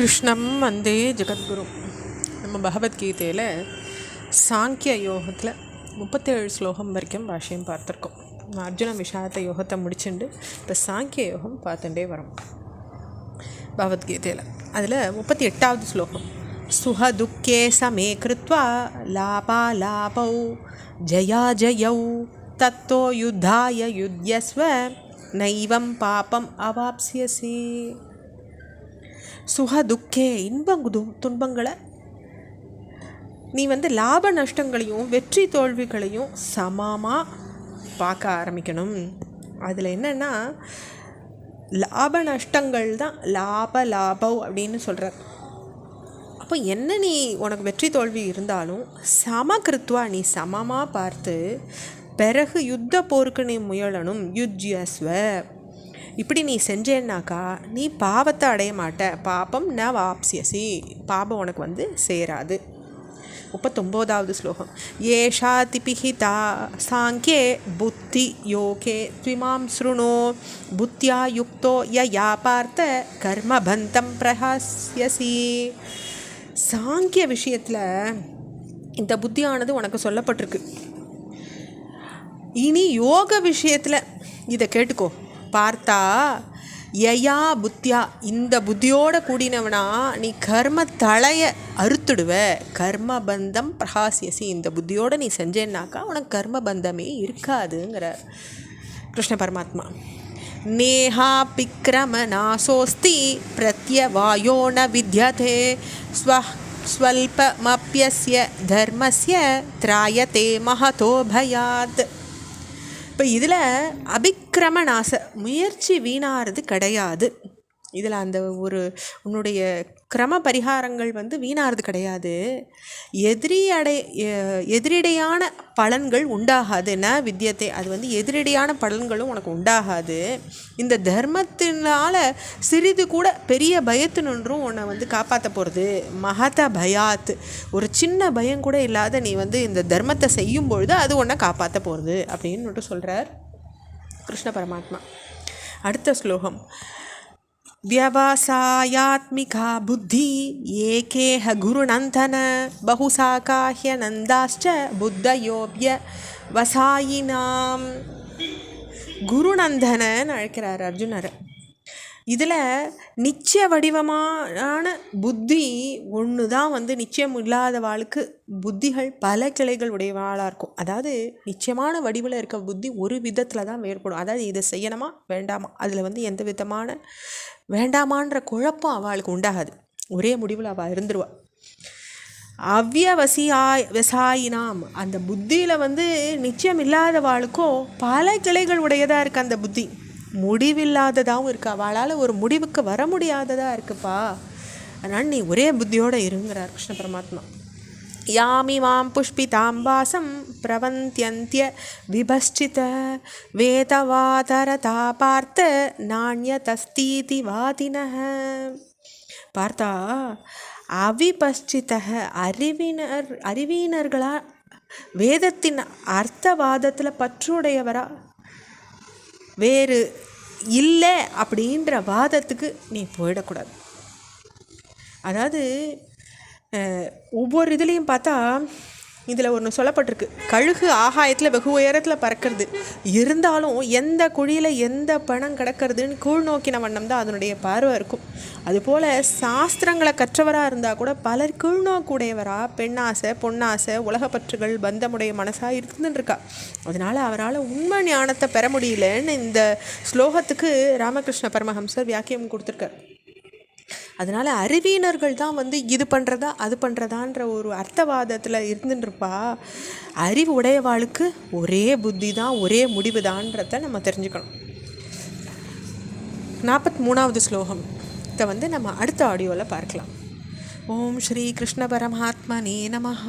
கிருஷ்ணம் வந்தே ஜெகத்குரு. நம்ம பகவத்கீதையில் சாங்கிய யோகத்தில் 37 ஸ்லோகம் வரைக்கும் பாஷ்யம் பார்த்துருக்கோம். அர்ஜுன விஷாத யோகத்தை முடிச்சுண்டு இப்போ சாங்கிய யோகம் பார்த்துட்டே வரோம் பகவத்கீதையில். அதில் 38வது ஸ்லோகம், சுஹதுக்கே சமே கிருத்வா லாபாலாபௌ ஜயா ஜயௌ தத்தோ யுத்தாய யுத்யஸ்வ நைவம் பாபம் அவாப்ஸ்யசி. சுகதுக்கே துன்பங்களை நீ லாப நஷ்டங்களையும் வெற்றி தோல்விகளையும் சமமாக பார்க்க ஆரம்பிக்கணும். அதில் என்னென்னா லாப நஷ்டங்கள் தான் லாபவ் அப்படின்னு சொல்கிறார். அப்போ என்ன நீ உனக்கு வெற்றி தோல்வி இருந்தாலும் சமகிருத்வா நீ சமமாக பார்த்து பிறகு யுத்த போருக்கு நீ முயலணும். யுஜ்யஸ்வ இப்படி நீ செஞ்சேன்னாக்கா நீ பாவத்தை அடைய மாட்ட. பாபம் ந வாப்ஸ்யசி, பாபம் உனக்கு சேராது. 39வது ஸ்லோகம், ஏஷா திபிஹிதா சாங்கே புத்தி யோகே த்விமாம் ஸ்ருணு புத்தியா யுக்தோ யயா பார்த்த கர்மபந்தம் பிரஹஸ்யசி. சாங்கிய விஷயத்தில் இந்த புத்தியானது உனக்கு சொல்லப்பட்டிருக்கு. இனி யோக விஷயத்தில் இதை கேட்டுக்கோ. பார்த்தா யயா புத்தியா, இந்த புத்தியோட கூடினவனா நீ கர்ம தலையை அறுத்துடுவ. கர்மபந்தம் பிரகாசியசி, இந்த புத்தியோடு நீ செஞ்சேன்னாக்கா உனக்கு கர்மபந்தமே இருக்காதுங்கிற கிருஷ்ண பரமாத்மா. நேஹா பிக்ரம நாசோஸ்தி பிரத்யவாயோ ந வித்யதே ஸ்வல்பமப்யஸ்ய தர்மஸ்ய திராயதே மஹதோ பயாத். இப்போ இதில் அபிக்கிரம நாச, முயற்சி வீணாகிறது கிடையாது. இதில் அந்த ஒரு உன்னுடைய கிரம பரிகாரங்கள் வீணாகிறது கிடையாது. எதிரிடையான பலன்கள் உண்டாகாது. ந வித்தியத்தை, அது எதிரிடையான பலன்களும் உனக்கு உண்டாகாது. இந்த தர்மத்தினால சிறிது கூட பெரிய பயத்தினுன்றும் உன்னை காப்பாற்ற போகிறது. மகத பயாத், ஒரு சின்ன பயம் கூட இல்லாத நீ இந்த தர்மத்தை செய்யும் பொழுது அது உன்னை காப்பாற்ற போகிறது அப்படின்னு மட்டும் சொல்கிறார் கிருஷ்ண பரமாத்மா. அடுத்த ஸ்லோகம், வியவசாயாத்மிகா புத்தி ஏகேஹ குருநந்தன பகுசாகாஹ்ய நந்தாஸ்ச புத்தயோப்ய வசாயினாம். குருநந்தனன்னு அழைக்கிறார் அர்ஜுனர். இதில் நிச்சய வடிவமான புத்தி ஒன்று தான் நிச்சயம் இல்லாத வாழ்க்கு புத்திகள் பல கிளைகள் உடையவாளாக இருக்கும். அதாவது நிச்சயமான வடிவில் இருக்க புத்தி ஒரு விதத்தில் தான் வேறுபடும். அதாவது இதை செய்யணுமா வேண்டாமா, அதில் எந்த விதமான வேண்டாமான்ற குழப்பம் அவளுக்கு உண்டாகாது. ஒரே முடிவில் அவள் இருந்துருவாள். விவசாயினாம், அந்த புத்தியில் நிச்சயம் இல்லாதவாளுக்கோ பல கிளைகள் உடையதாக இருக்குது. அந்த புத்தி முடிவில்லாததாகவும் இருக்குது. அவளால் ஒரு முடிவுக்கு வர முடியாததாக இருக்குப்பா. அதனால் நீ ஒரே புத்தியோடு இருங்கிறார் கிருஷ்ண பரமாத்மா. யாமி மாம் புஷ்பிதாம்பாசம் பிரவந்தியந்திய விபஷ்சித வேதவாதரதா பார்த்த நாண்யதஸ்தீதி வாதினஹ. பார்த்தா அவிபஷ்சித, அறிவீனர்களா, வேதத்தின் அர்த்தவாதத்தில் பற்றுடையவரா, வேறு இல்லை அப்படின்ற வாதத்துக்கு நீ போயிடக்கூடாது. அதாவது ஒவ்வொரு இதுலேயும் பார்த்தா இதில் ஒன்று சொல்லப்பட்டிருக்கு, கழுகு ஆகாயத்தில் வெகு உயரத்தில் பறக்கிறது, இருந்தாலும் எந்த குழியில் எந்த பணம் கிடக்கிறதுன்னு கீழ் நோக்கின வண்ணம் தான் அதனுடைய பார்வை இருக்கும். அதுபோல் சாஸ்திரங்களை கற்றவராக இருந்தால் கூட பலர் கீழ்நோக்குடையவராக பெண்ணாசை பொன்னாசை உலகப்பற்றுகள் பந்தமுடைய மனசாக இருந்துருக்கா. அதனால் அவரால் உண்மை ஞானத்தை பெற முடியலன்னு இந்த ஸ்லோகத்துக்கு ராமகிருஷ்ண பரமஹம்சர் வியாக்கியம் கொடுத்துருக்கார். அதனால் அறிவீனர்கள் தான் இது பண்ணுறதா அது பண்ணுறதான்ற ஒரு அர்த்தவாதத்தில் இருந்துருப்பா. அறிவு உடையவாளுக்கு ஒரே புத்தி தான், ஒரே முடிவு தான்றதை நம்ம தெரிஞ்சுக்கணும். 43வது ஸ்லோகம் இதை நம்ம அடுத்த ஆடியோவில் பார்க்கலாம். ஓம் ஸ்ரீ கிருஷ்ண பரமாத்மனே நமஹ.